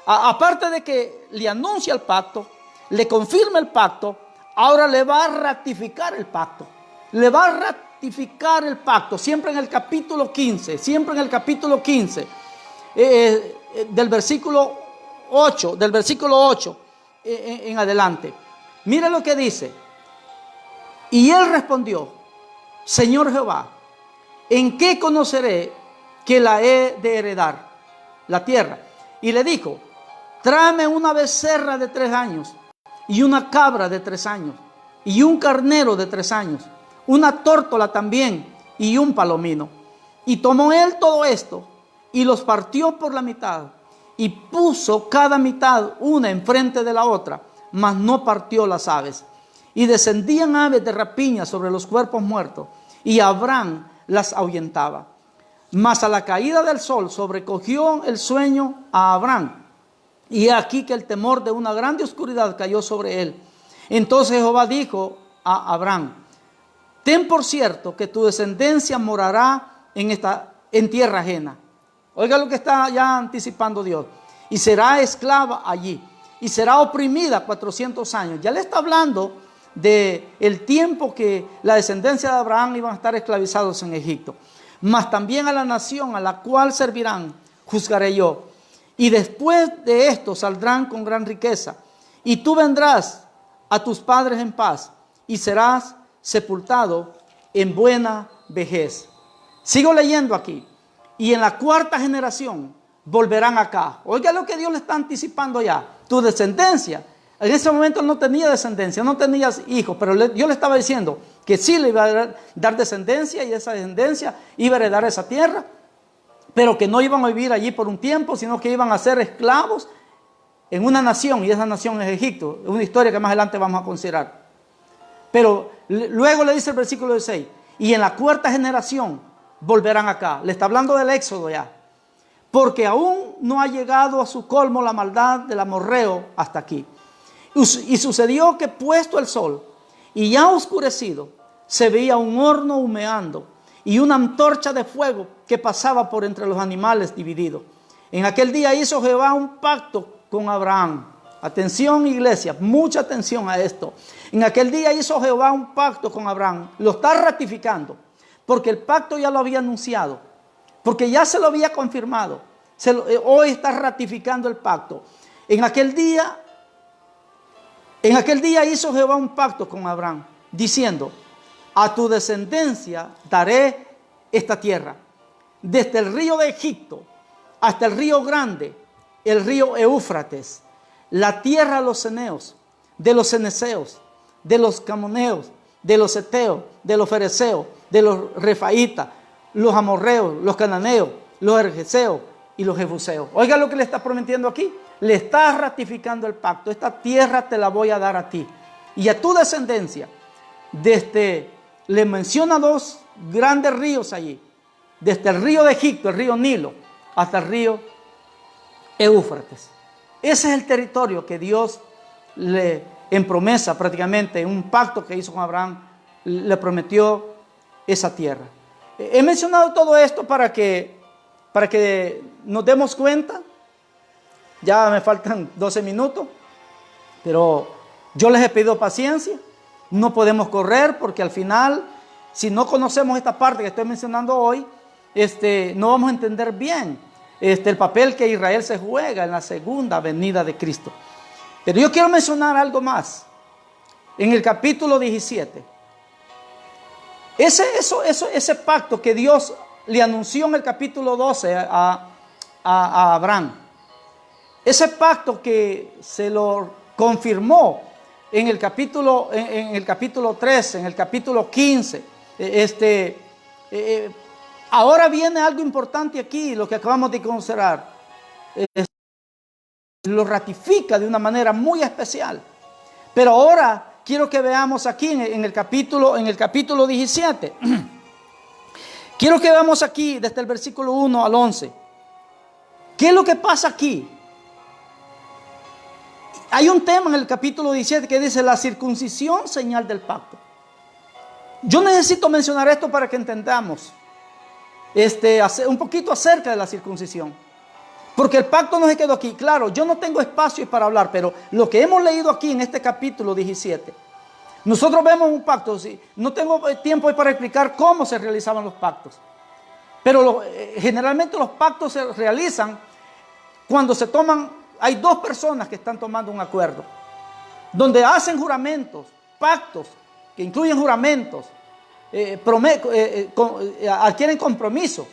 Aparte de que le anuncia el pacto, le confirma el pacto, ahora le va a ratificar el pacto. Le va a ratificar el pacto, siempre en el capítulo 15, del versículo 8 en adelante. Mire lo que dice: y él respondió: Señor Jehová, ¿en qué conoceré que la he de heredar, la tierra? Y le dijo: tráeme una becerra de 3 años, y una cabra de 3 años, y un carnero de 3 años, una tórtola también, y un palomino. Y tomó él todo esto, y los partió por la mitad, y puso cada mitad una enfrente de la otra, mas no partió las aves. Y descendían aves de rapiña sobre los cuerpos muertos, y Abraham las ahuyentaba. Mas a la caída del sol sobrecogió el sueño a Abraham, y aquí que el temor de una grande oscuridad cayó sobre él. Entonces Jehová dijo a Abraham: ten por cierto que tu descendencia morará en tierra ajena. Oiga lo que está ya anticipando Dios. Y será esclava allí, y será oprimida 400 años. Ya le está hablando de el tiempo que la descendencia de Abraham iban a estar esclavizados en Egipto. Mas también a la nación a la cual servirán juzgaré yo. Y después de esto saldrán con gran riqueza. Y tú vendrás a tus padres en paz, y serás sepultado en buena vejez. Sigo leyendo aquí. Y en la 4ª generación volverán acá. Oiga lo que Dios le está anticipando ya. Tu descendencia. En ese momento no tenía descendencia, no tenía hijos, pero Dios le estaba diciendo que sí le iba a dar descendencia, y esa descendencia iba a heredar esa tierra, pero que no iban a vivir allí por un tiempo, sino que iban a ser esclavos en una nación, y esa nación es Egipto. Es una historia que más adelante vamos a considerar. Pero luego le dice el versículo 16: y en la 4ª generación volverán acá. Le está hablando del éxodo ya. Porque aún no ha llegado a su colmo la maldad del amorreo hasta aquí. Y sucedió que puesto el sol y ya oscurecido, se veía un horno humeando y una antorcha de fuego que pasaba por entre los animales divididos. En aquel día hizo Jehová un pacto con Abraham. Atención, iglesia, mucha atención a esto. En aquel día hizo Jehová un pacto con Abraham. Lo está ratificando, porque el pacto ya lo había anunciado, porque ya se lo había confirmado. Hoy está ratificando el pacto. En aquel día hizo Jehová un pacto con Abraham, diciendo: a tu descendencia daré esta tierra, desde el río de Egipto hasta el río grande, el río Éufrates, la tierra de los ceneos, de los ceneseos, de los camoneos, de los heteos, de los fereceos, de los refaitas, los amorreos, los cananeos, los ergeseos, y los jebuseos. Oiga lo que le está prometiendo aquí. Le está ratificando el pacto. Esta tierra te la voy a dar a ti y a tu descendencia. Le menciona dos grandes ríos allí. Desde el río de Egipto, el río Nilo, hasta el río Éufrates. Ese es el territorio que Dios en promesa, prácticamente, en un pacto que hizo con Abraham, le prometió esa tierra. He mencionado todo esto para que nos demos cuenta. Ya me faltan 12 minutos, pero yo les he pedido paciencia. No podemos correr porque al final, si no conocemos esta parte que estoy mencionando hoy, no vamos a entender bien el papel que Israel se juega en la segunda venida de Cristo. Pero yo quiero mencionar algo más. En el capítulo 17, ese pacto que Dios le anunció en el capítulo 12 a Abraham, ese pacto que se lo confirmó en el capítulo 13, en el capítulo 15, ahora viene algo importante aquí, lo que acabamos de considerar. Lo ratifica de una manera muy especial. Pero ahora quiero que veamos aquí en el capítulo 17. Quiero que veamos aquí desde el versículo 1 al 11. ¿Qué es lo que pasa aquí? Hay un tema en el capítulo 17 que dice la circuncisión, señal del pacto. Yo necesito mencionar esto para que entendamos un poquito acerca de la circuncisión. Porque el pacto no se quedó aquí. Claro, yo no tengo espacio para hablar, pero lo que hemos leído aquí en este capítulo 17, nosotros vemos un pacto. ¿Sí? No tengo tiempo para explicar cómo se realizaban los pactos. Pero generalmente los pactos se realizan cuando se toman. Hay dos personas que están tomando un acuerdo, donde hacen juramentos, pactos, que incluyen juramentos, adquieren compromisos.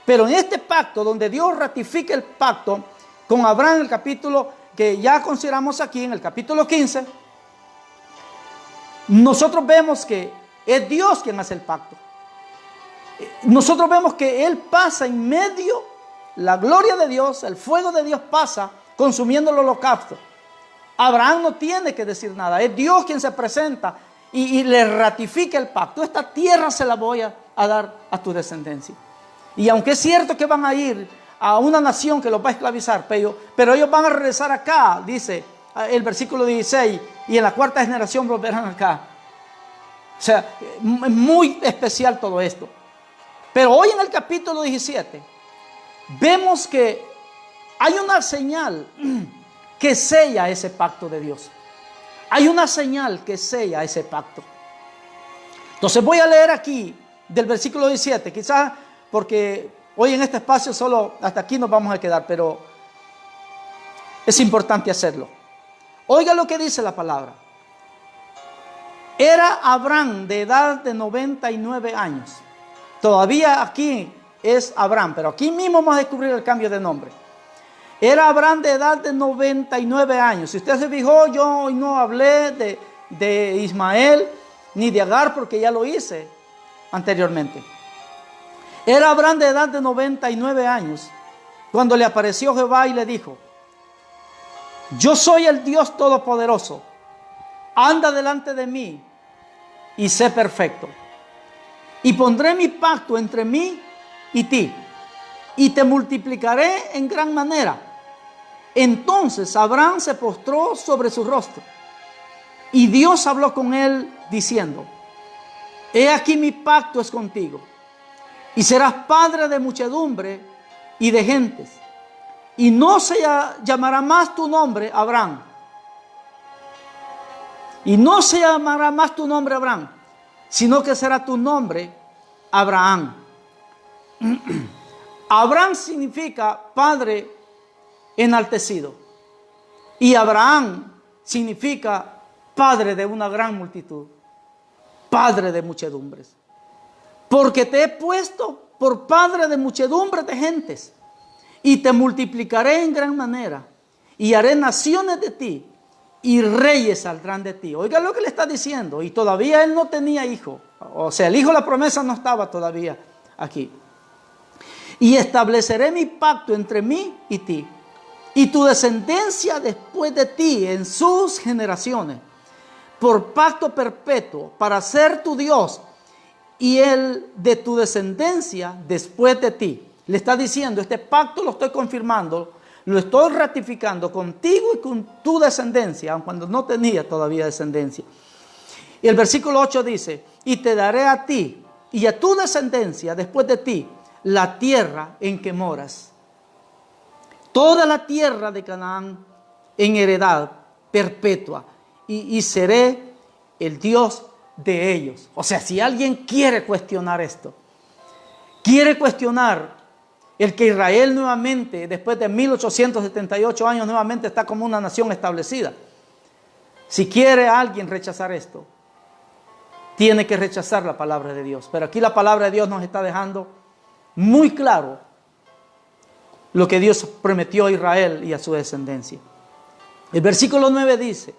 Pero en este pacto, donde Dios ratifica el pacto con Abraham, en el capítulo que ya consideramos aquí, en el capítulo 15, nosotros vemos que es Dios quien hace el pacto. Nosotros vemos que Él pasa en medio, la gloria de Dios, el fuego de Dios pasa consumiendo el holocausto. Abraham no tiene que decir nada, es Dios quien se presenta y le ratifica el pacto. Esta tierra se la voy a dar a tu descendencia. Y aunque es cierto que van a ir a una nación que los va a esclavizar, pero ellos van a regresar acá, dice el versículo 16, y en la cuarta generación volverán acá. O sea, es muy especial todo esto. Pero hoy en el capítulo 17 vemos que hay una señal que sella ese pacto de Dios. Hay una señal que sella ese pacto. Entonces voy a leer aquí del versículo 17, quizás porque hoy en este espacio solo hasta aquí nos vamos a quedar, pero es importante hacerlo. Oiga lo que dice la palabra. Era Abraham de edad de 99 años. Todavía aquí es Abraham, pero aquí mismo vamos a descubrir el cambio de nombre. Era Abraham de edad de 99 años. Si usted se fijó, yo hoy no hablé de Ismael ni de Agar porque ya lo hice anteriormente. Era Abraham de edad de 99 años cuando le apareció Jehová y le dijo: yo soy el Dios Todopoderoso, anda delante de mí y sé perfecto. Y pondré mi pacto entre mí y ti, y te multiplicaré en gran manera. Entonces Abraham se postró sobre su rostro, y Dios habló con él diciendo: he aquí mi pacto es contigo, y serás padre de muchedumbre y de gentes, y no se llamará más tu nombre Abraham, y no se llamará más tu nombre Abraham, sino que será tu nombre Abraham. Abraham significa padre enaltecido, y Abraham significa padre de una gran multitud, padre de muchedumbres, porque te he puesto por padre de muchedumbre de gentes, y te multiplicaré en gran manera, y haré naciones de ti, y reyes saldrán de ti. Oiga lo que le está diciendo, y todavía él no tenía hijo, o sea, el hijo de la promesa no estaba todavía aquí. y estableceré mi pacto entre mí y ti, y tu descendencia después de ti en sus generaciones, por pacto perpetuo, para ser tu Dios y el de tu descendencia después de ti. Le está diciendo, este pacto lo estoy confirmando, lo estoy ratificando contigo y con tu descendencia, aun cuando no tenía todavía descendencia. Y el versículo 8 dice, y te daré a ti y a tu descendencia después de ti la tierra en que moras. Toda la tierra de Canaán en heredad perpetua, y seré el Dios de ellos. O sea, si alguien quiere cuestionar esto, quiere cuestionar el que Israel nuevamente, después de 1878 años, nuevamente está como una nación establecida. Si quiere alguien rechazar esto, tiene que rechazar la palabra de Dios. Pero aquí la palabra de Dios nos está dejando muy claro lo que Dios prometió a Israel y a su descendencia. El versículo 9 dice,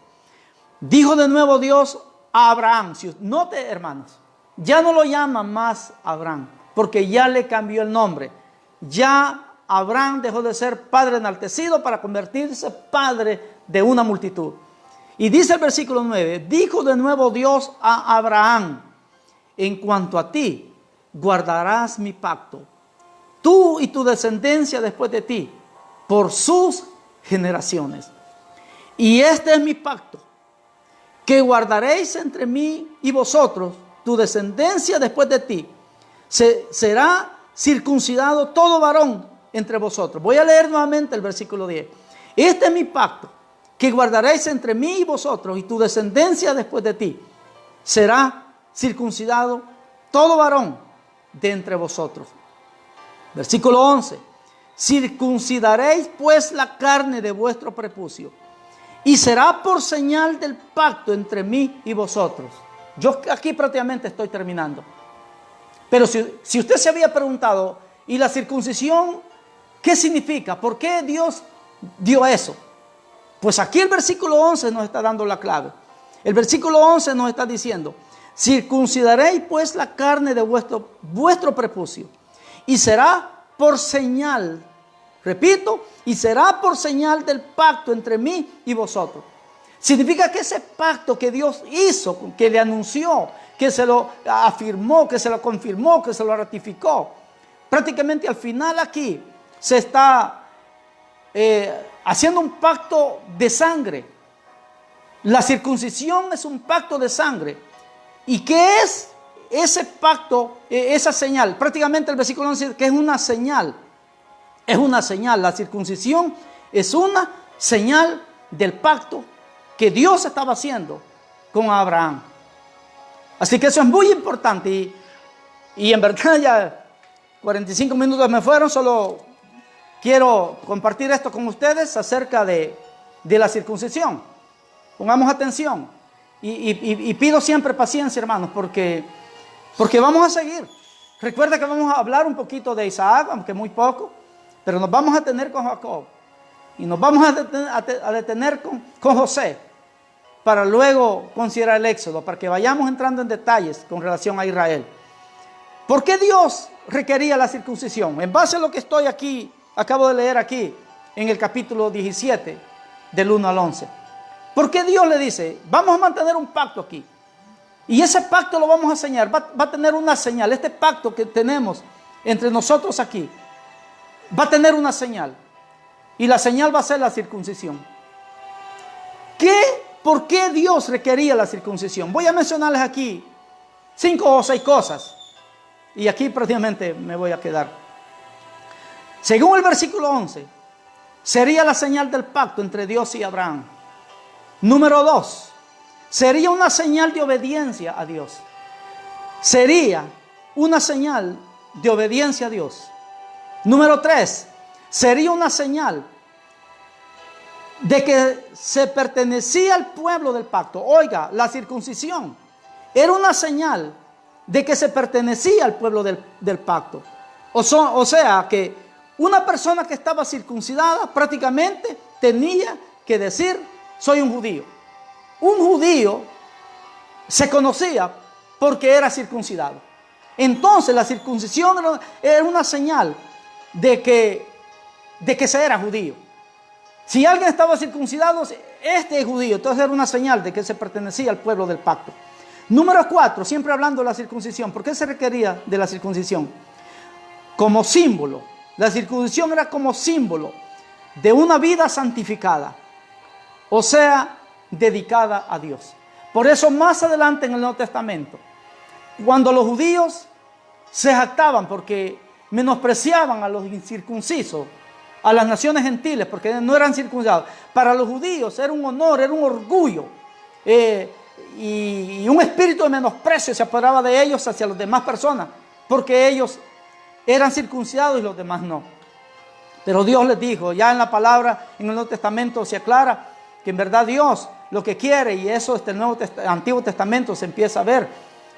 dijo de nuevo Dios a Abraham. Note, hermanos, ya no lo llama más Abraham, porque ya le cambió el nombre. Ya Abraham dejó de ser padre enaltecido para convertirse padre de una multitud. Y dice el versículo 9, dijo de nuevo Dios a Abraham, en cuanto a ti, guardarás mi pacto, tú y tu descendencia después de ti, por sus generaciones. Y este es mi pacto, que guardaréis entre mí y vosotros, tu descendencia después de ti. Será circuncidado todo varón entre vosotros. Voy a leer nuevamente el versículo 10. Este es mi pacto, que guardaréis entre mí y vosotros, y tu descendencia después de ti. Será circuncidado todo varón de entre vosotros. Versículo 11. Circuncidaréis pues la carne de vuestro prepucio, y será por señal del pacto entre mí y vosotros. Yo aquí prácticamente estoy terminando. Pero si usted se había preguntado, ¿y la circuncisión qué significa? ¿Por qué Dios dio eso? Pues aquí el versículo 11 nos está dando la clave. El versículo 11 nos está diciendo, circuncidaréis pues la carne de vuestro prepucio, y será por señal, repito, y será por señal del pacto entre mí y vosotros. Significa que ese pacto que Dios hizo, que le anunció, que se lo afirmó, que se lo confirmó, que se lo ratificó, prácticamente al final aquí se está haciendo un pacto de sangre. La circuncisión es un pacto de sangre. ¿Y qué es ese pacto, esa señal? Prácticamente el versículo 11 dice que es una señal. Es una señal. La circuncisión es una señal del pacto que Dios estaba haciendo con Abraham. Así que eso es muy importante. Y en verdad ya 45 minutos me fueron. Solo quiero compartir esto con ustedes acerca de la circuncisión. Pongamos atención. Y pido siempre paciencia, hermanos, porque vamos a seguir. Recuerda que vamos a hablar un poquito de Isaac, aunque muy poco, pero nos vamos a detener con Jacob. Y nos vamos a detener con José, para luego considerar el Éxodo, para que vayamos entrando en detalles con relación a Israel. ¿Por qué Dios requería la circuncisión? En base a lo que acabo de leer aquí, en el capítulo 17, del 1 al 11. ¿Por qué Dios le dice, vamos a mantener un pacto aquí? Y ese pacto lo vamos a señalar, va a tener una señal. Este pacto que tenemos entre nosotros aquí, va a tener una señal. Y la señal va a ser la circuncisión. ¿Por qué Dios requería la circuncisión? Voy a mencionarles aquí 5 o 6 cosas. Y aquí prácticamente me voy a quedar. Según el versículo 11, sería la señal del pacto entre Dios y Abraham. Número 2, sería una señal de obediencia a Dios. Sería una señal de obediencia a Dios. Número 3, sería una señal de que se pertenecía al pueblo del pacto. Oiga, la circuncisión era una señal de que se pertenecía al pueblo del pacto. O sea, que una persona que estaba circuncidada prácticamente tenía que decir, soy un judío. Un judío se conocía porque era circuncidado. Entonces la circuncisión era una señal de que se era judío. Si alguien estaba circuncidado, este es judío. Entonces era una señal de que se pertenecía al pueblo del pacto. Número 4, siempre hablando de la circuncisión. ¿Por qué se requería de la circuncisión? Como símbolo. La circuncisión era como símbolo de una vida santificada, o sea, dedicada a Dios. Por eso más adelante en el Nuevo Testamento, cuando los judíos se jactaban porque menospreciaban a los incircuncisos, a las naciones gentiles, porque no eran circuncidados, para los judíos era un honor, era un orgullo, y un espíritu de menosprecio se apoderaba de ellos hacia las demás personas, porque ellos eran circuncidados y los demás no. Pero Dios les dijo, ya en la palabra, en el Nuevo Testamento se aclara que en verdad Dios lo que quiere, y eso este Antiguo Testamento se empieza a ver,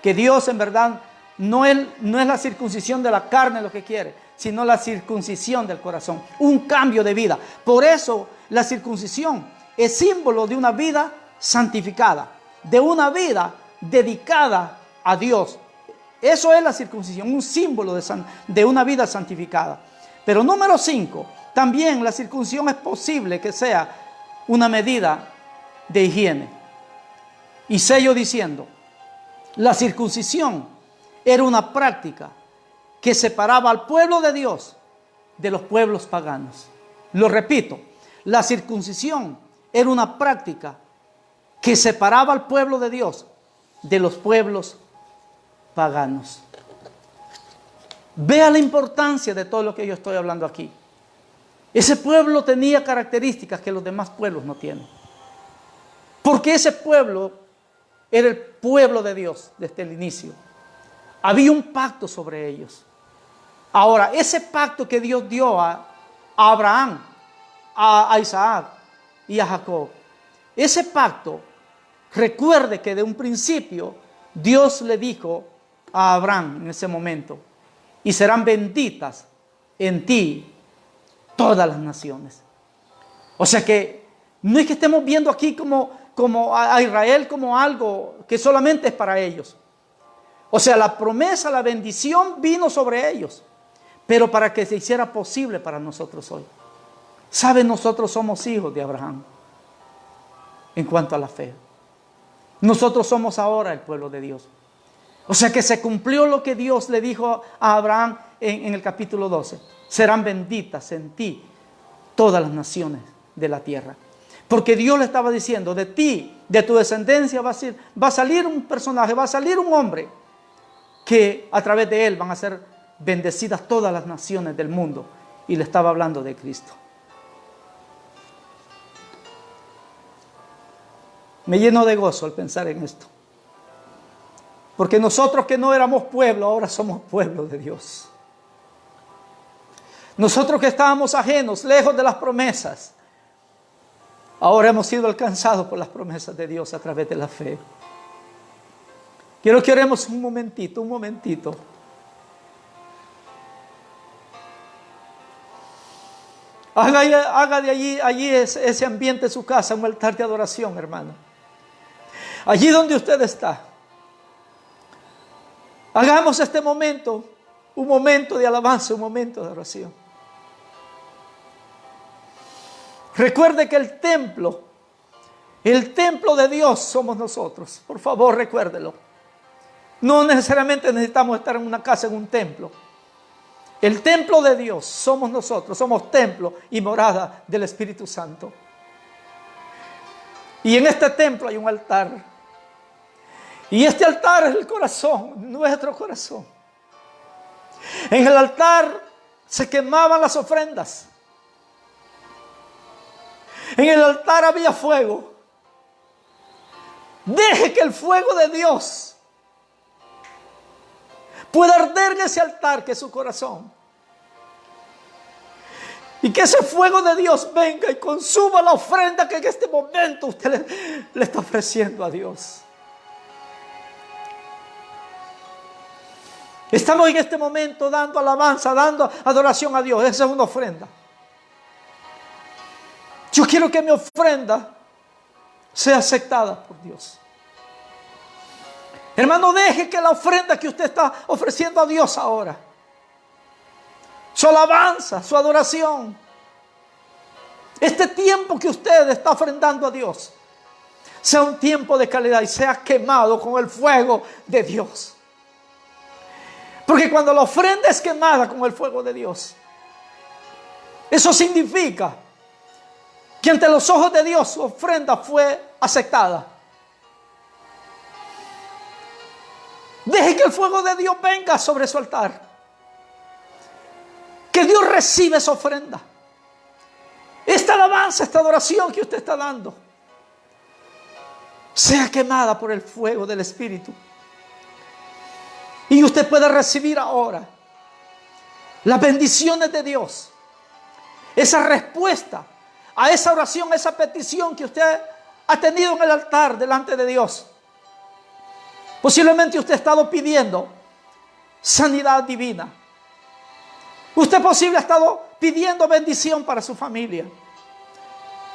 que Dios en verdad no es la circuncisión de la carne lo que quiere, sino la circuncisión del corazón, un cambio de vida. Por eso la circuncisión es símbolo de una vida santificada, de una dedicada a Dios. Eso es la circuncisión, un símbolo de una vida santificada. Pero número 5, también la circuncisión es posible que sea una medida de higiene. Y sello diciendo, la circuncisión era una práctica que separaba al pueblo de Dios de los pueblos paganos. Lo repito, la circuncisión era una práctica que separaba al pueblo de Dios de los pueblos paganos. Vea la importancia de todo lo que yo estoy hablando aquí. Ese pueblo tenía características que los demás pueblos no tienen. Porque ese pueblo era el pueblo de Dios desde el inicio. Había un pacto sobre ellos. Ahora, ese pacto que Dios dio a Abraham, a Isaac y a Jacob, ese pacto, recuerde que de un principio Dios le dijo a Abraham en ese momento, y serán benditas en ti todas las naciones. O sea que no es que estemos viendo aquí como a Israel como algo que solamente es para ellos. O sea, la promesa, la bendición vino sobre ellos, pero para que se hiciera posible para nosotros hoy. ¿Saben? Nosotros somos hijos de Abraham en cuanto a la fe. Nosotros somos ahora el pueblo de Dios. O sea que se cumplió lo que Dios le dijo a Abraham en el capítulo 12. Serán benditas en ti todas las naciones de la tierra. Porque Dios le estaba diciendo, de ti, de tu descendencia va a salir un personaje, va a salir un hombre que a través de él van a ser bendecidas todas las naciones del mundo. Y le estaba hablando de Cristo. Me lleno de gozo al pensar en esto. Porque nosotros que no éramos pueblo, ahora somos pueblo de Dios. Nosotros que estábamos ajenos, lejos de las promesas, ahora hemos sido alcanzados por las promesas de Dios a través de la fe. Quiero que oremos un momentito. Haga de allí ese ambiente de su casa un altar de adoración, hermano. Allí donde usted está. Hagamos este momento un momento de alabanza, un momento de oración. Recuerde que el templo de Dios somos nosotros. Por favor, recuérdelo. No necesariamente necesitamos estar en una casa, en un templo. El templo de Dios somos nosotros, somos templo y morada del Espíritu Santo. Y en este templo hay un altar. Y este altar es el corazón, nuestro corazón. En el altar se quemaban las ofrendas. En el altar había fuego. Deje que el fuego de Dios pueda arder en ese altar que es su corazón. Y que ese fuego de Dios venga y consuma la ofrenda que en este momento usted le está ofreciendo a Dios. Estamos en este momento dando alabanza, dando adoración a Dios. Esa es una ofrenda. Yo quiero que mi ofrenda sea aceptada por Dios. Hermano, deje que la ofrenda que usted está ofreciendo a Dios ahora su alabanza, su adoración. Este tiempo que usted está ofrendando a Dios sea un tiempo de calidad y sea quemado con el fuego de Dios. Porque cuando la ofrenda es quemada con el fuego de Dios, eso significa que ante los ojos de Dios su ofrenda fue aceptada. Deje que el fuego de Dios venga sobre su altar. Que Dios reciba esa ofrenda. Esta alabanza, esta adoración que usted está dando, sea quemada por el fuego del Espíritu. Y usted puede recibir ahora las bendiciones de Dios. Esa respuesta a esa oración, a esa petición que usted ha tenido en el altar delante de Dios. Posiblemente usted ha estado pidiendo sanidad divina. Usted posible ha estado pidiendo bendición para su familia.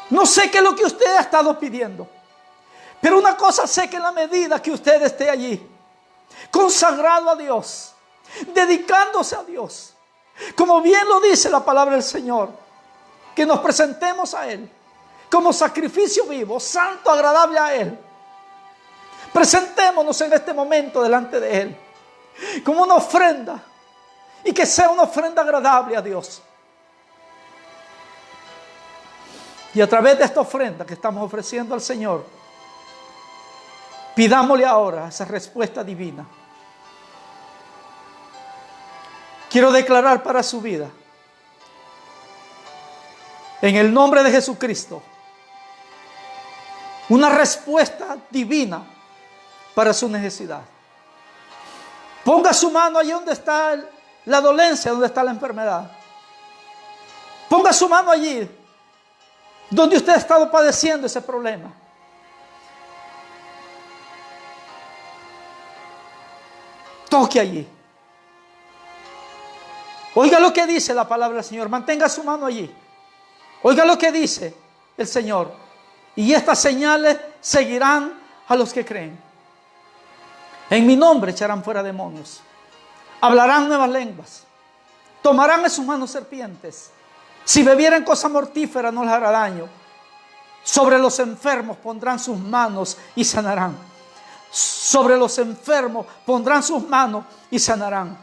No sé qué es lo que usted ha estado pidiendo. Pero una cosa sé, que en la medida que usted esté allí, consagrado a Dios, dedicándose a Dios, como bien lo dice la palabra del Señor, que nos presentemos a Él como sacrificio vivo, santo, agradable a Él. Presentémonos en este momento delante de Él como una ofrenda, y que sea una ofrenda agradable a Dios. Y a través de esta ofrenda que estamos ofreciendo al Señor, pidámosle ahora esa respuesta divina. Quiero declarar para su vida, en el nombre de Jesucristo, una respuesta divina para su necesidad. Ponga su mano allí donde está la dolencia, donde está la enfermedad. Ponga su mano allí donde usted ha estado padeciendo ese problema. Toque allí. Oiga lo que dice la palabra del Señor. Mantenga su mano allí. Oiga lo que dice el Señor. Y estas señales seguirán a los que creen. En mi nombre echarán fuera demonios. Hablarán nuevas lenguas. Tomarán en sus manos serpientes. Si bebieren cosa mortífera no les hará daño. Sobre los enfermos pondrán sus manos y sanarán. Sobre los enfermos pondrán sus manos y sanarán.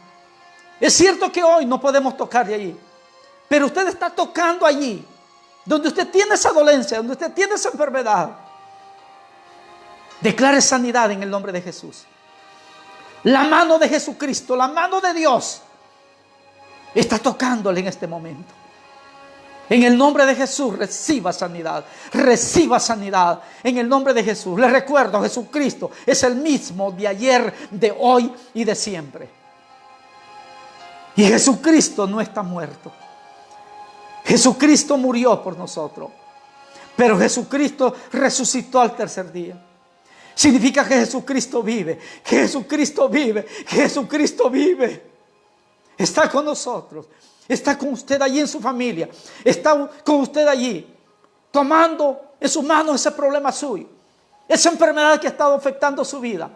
Es cierto que hoy no podemos tocar de allí, pero usted está tocando allí donde usted tiene esa dolencia, donde usted tiene esa enfermedad. Declare sanidad en el nombre de Jesús. La mano de Jesucristo, la mano de Dios está tocándole en este momento. En el nombre de Jesús reciba sanidad. Reciba sanidad en el nombre de Jesús. Les recuerdo, Jesucristo es el mismo de ayer, de hoy y de siempre. Y Jesucristo no está muerto. Jesucristo murió por nosotros, pero Jesucristo resucitó al tercer día. Significa que Jesucristo vive, que Jesucristo vive, que Jesucristo vive. Está con nosotros. Está con usted allí en su familia. Está con usted allí, tomando en sus manos ese problema suyo, esa enfermedad que ha estado afectando su vida.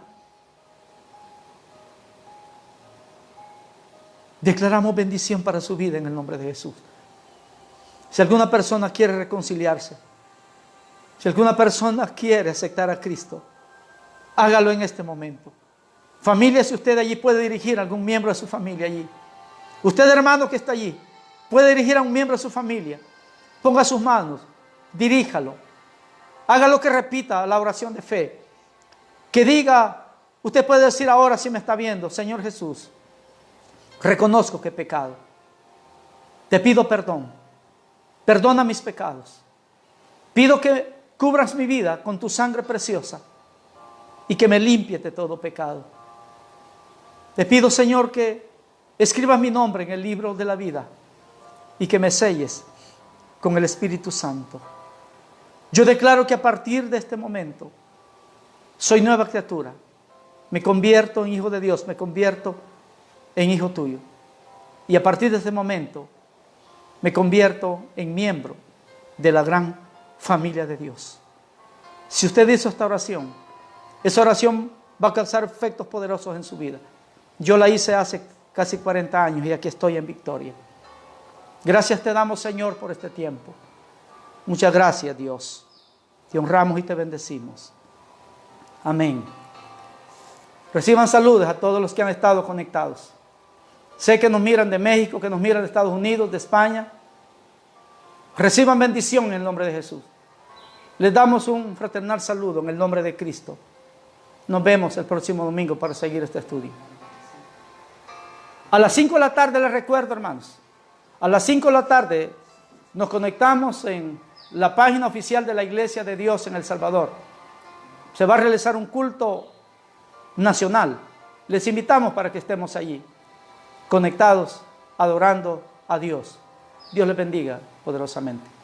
Declaramos bendición para su vida en el nombre de Jesús. Si alguna persona quiere reconciliarse, si alguna persona quiere aceptar a Cristo, hágalo en este momento. Familia, si usted allí puede dirigir a algún miembro de su familia allí. Usted, hermano que está allí, puede dirigir a un miembro de su familia. Ponga sus manos, diríjalo. Haga lo que repita la oración de fe. Que diga, usted puede decir ahora si me está viendo: Señor Jesús, reconozco que he pecado. Te pido perdón. Perdona mis pecados. Pido que cubras mi vida con tu sangre preciosa y que me limpies de todo pecado. Te pido, Señor, que escribas mi nombre en el libro de la vida y que me selles con el Espíritu Santo. Yo declaro que a partir de este momento soy nueva criatura. Me convierto en hijo de Dios, me convierto en hijo tuyo. Y a partir de este momento me convierto en miembro de la gran familia de Dios. Si usted hizo esta oración, esa oración va a causar efectos poderosos en su vida. Yo la hice hace casi 40 años y aquí estoy en victoria. Gracias te damos, Señor, por este tiempo. Muchas gracias, Dios. Te honramos y te bendecimos. Amén. Reciban saludos a todos los que han estado conectados. Sé que nos miran de México, que nos miran de Estados Unidos, de España. Reciban bendición en el nombre de Jesús. Les damos un fraternal saludo en el nombre de Cristo. Nos vemos el próximo domingo para seguir este estudio. A las 5 de la tarde les recuerdo, hermanos. A las 5 de la tarde nos conectamos en la página oficial de la Iglesia de Dios en El Salvador. Se va a realizar un culto nacional. Les invitamos para que estemos allí, conectados, adorando a Dios. Dios les bendiga poderosamente.